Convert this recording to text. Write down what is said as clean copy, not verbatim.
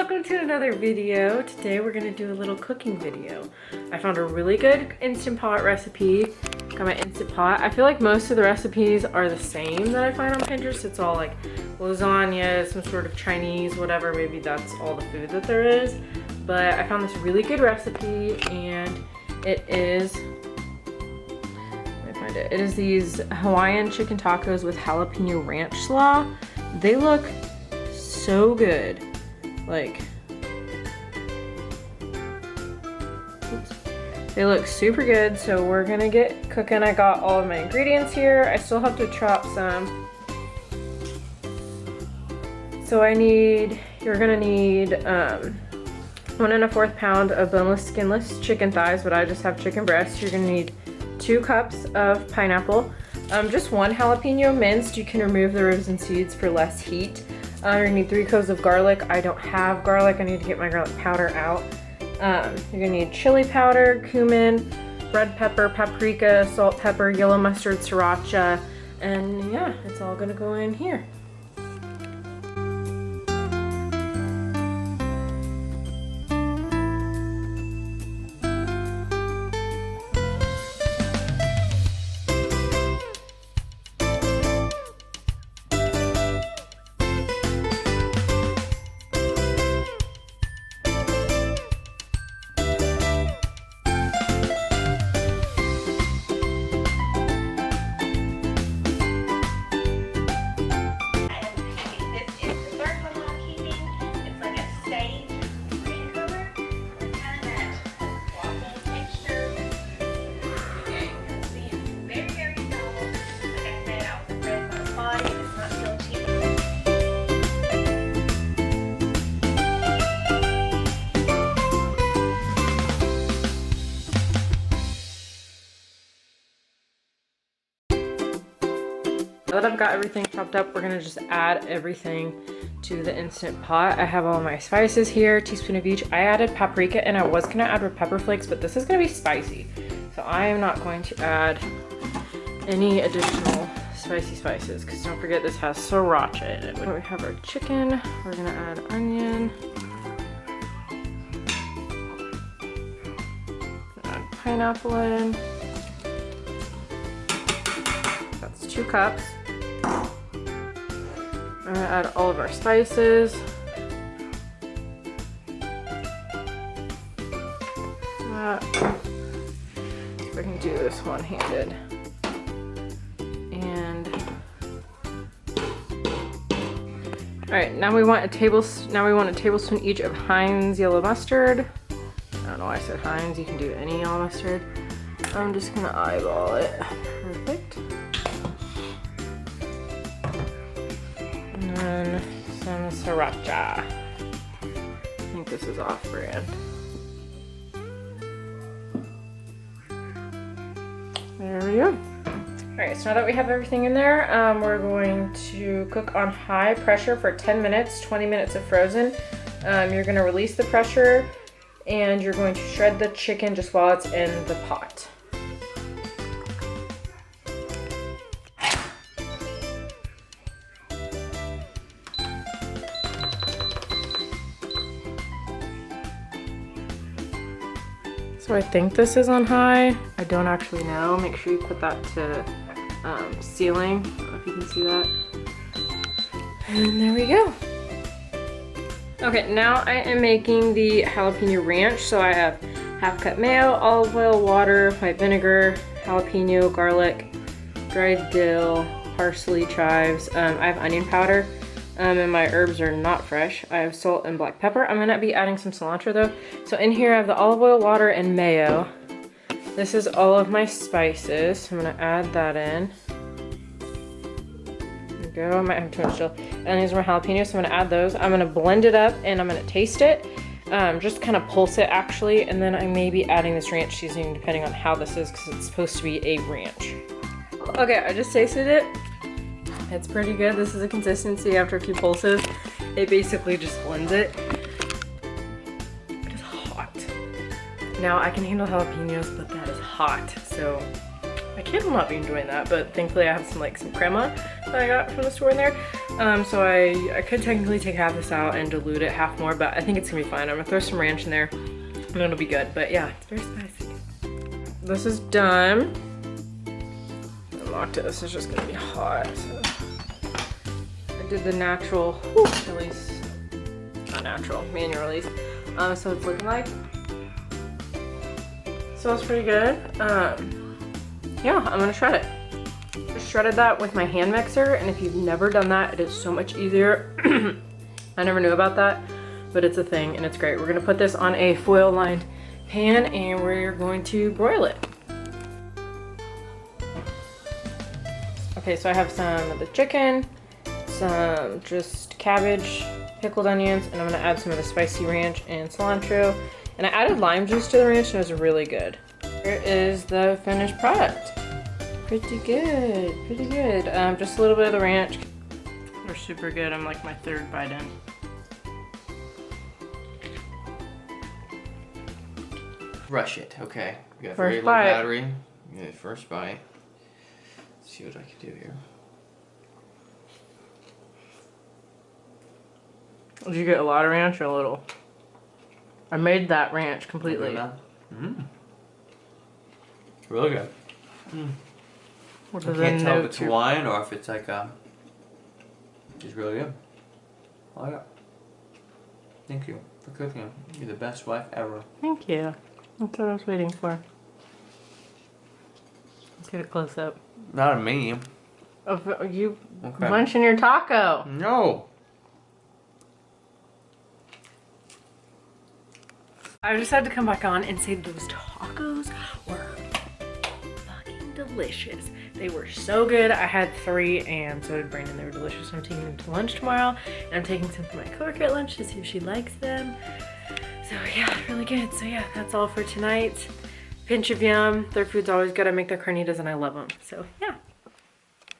welcome to another video. Today we're gonna do a little cooking video. I found a really good Instant Pot recipe. Got my Instant Pot. I feel like most of the recipes are the same that I find on Pinterest. It's all like lasagna, some sort of Chinese, whatever. Maybe that's all the food that there is. But I found this really good recipe, and it is, let me find it. It is these Hawaiian chicken tacos with jalapeno ranch slaw. They look so good. Like, oops. They look super good, so we're gonna get cooking. I got all of my ingredients here. I still have to chop some. So you're gonna need 1 1/4 pound of boneless, skinless chicken thighs, but I just have chicken breasts. You're gonna need 2 cups of pineapple, just 1 jalapeno minced. You can remove the ribs and seeds for less heat. You're gonna need 3 cloves of garlic. I don't have garlic. I need to get my garlic powder out. You're gonna need chili powder, cumin, red pepper, paprika, salt, pepper, yellow mustard, sriracha, and yeah, it's all gonna go in here. Now that I've got everything chopped up, we're gonna just add everything to the Instant Pot. I have all my spices here, teaspoon of each. I added paprika, and I was gonna add red pepper flakes, but this is gonna be spicy. So I am not going to add any additional spicy spices, because don't forget this has sriracha in it. When we have our chicken, we're gonna add onion. Add pineapple in. That's 2 cups. I'm gonna add all of our spices. See if I can do this one-handed. And all right, now we want a tablespoon each of Heinz yellow mustard. I don't know why I said Heinz. You can do any yellow mustard. I'm just gonna eyeball it. Perfect. And some sriracha. I think this is off-brand. There we go. Alright, so now that we have everything in there, we're going to cook on high pressure for 10 minutes, 20 minutes of frozen. You're going to release the pressure, and you're going to shred the chicken just while it's in the pot. So I think this is on high. I don't actually know. Make sure you put that to sealing. I don't know if you can see that. And there we go. Okay, now I am making the jalapeno ranch. So I have 1/2 cup mayo, olive oil, water, white vinegar, jalapeno, garlic, dried dill, parsley, chives. I have onion powder. And my herbs are not fresh. I have salt and black pepper. I'm gonna be adding some cilantro though. So in here I have the olive oil, water, and mayo. This is all of my spices. So I'm gonna add that in. There we go, I might have too much still. And these are my jalapenos, so I'm gonna add those. I'm gonna blend it up and I'm gonna taste it. Just kind of pulse it actually. And then I may be adding this ranch seasoning depending on how this is, because it's supposed to be a ranch. Okay, I just tasted it. It's pretty good. This is a consistency after a few pulses. It basically just blends it. It is hot. Now I can handle jalapenos, but that is hot. So my kid will not be enjoying that, but thankfully I have some crema that I got from the store in there. So I could technically take half this out and dilute it half more, but I think it's gonna be fine. I'm gonna throw some ranch in there and it'll be good. But yeah, it's very spicy. This is done. Unlocked it. This is just gonna be hot. So I did the natural release, not natural, manual release. So it's looking like. Smells pretty good. Yeah, I'm gonna shred it. Just shredded that with my hand mixer, and if you've never done that, it is so much easier. I never knew about that, but it's a thing and it's great. We're gonna put this on a foil lined pan and we're going to broil it. Okay, so I have some of the chicken, some just cabbage, pickled onions, and I'm gonna add some of the spicy ranch and cilantro. And I added lime juice to the ranch and it was really good. Here is the finished product. Pretty good, pretty good. Just a little bit of the ranch. They're super good. I'm like my third bite in. Rush it, okay. We got First very low bite. battery. Yeah, first bite. Let's see what I can do here. Did you get a lot of ranch or a little? I made that ranch completely. Really good. What I does can't it tell if note it's to- Hawaiian or if it's like it's really good. I like it. Thank you for cooking. You're the best wife ever. Thank you. That's what I was waiting for. Let's get a close up. Not a me. Of you Okay. munching your taco. No. I just had to come back on and say those tacos were fucking delicious. They were so good. I had 3 and so did Brandon. They were delicious. I'm taking them to lunch tomorrow and I'm taking some for my coworker at lunch to see if she likes them. So yeah, really good. So yeah, that's all for tonight. Pinch of yum. Their food's always good. I make their carnitas and I love them. So yeah.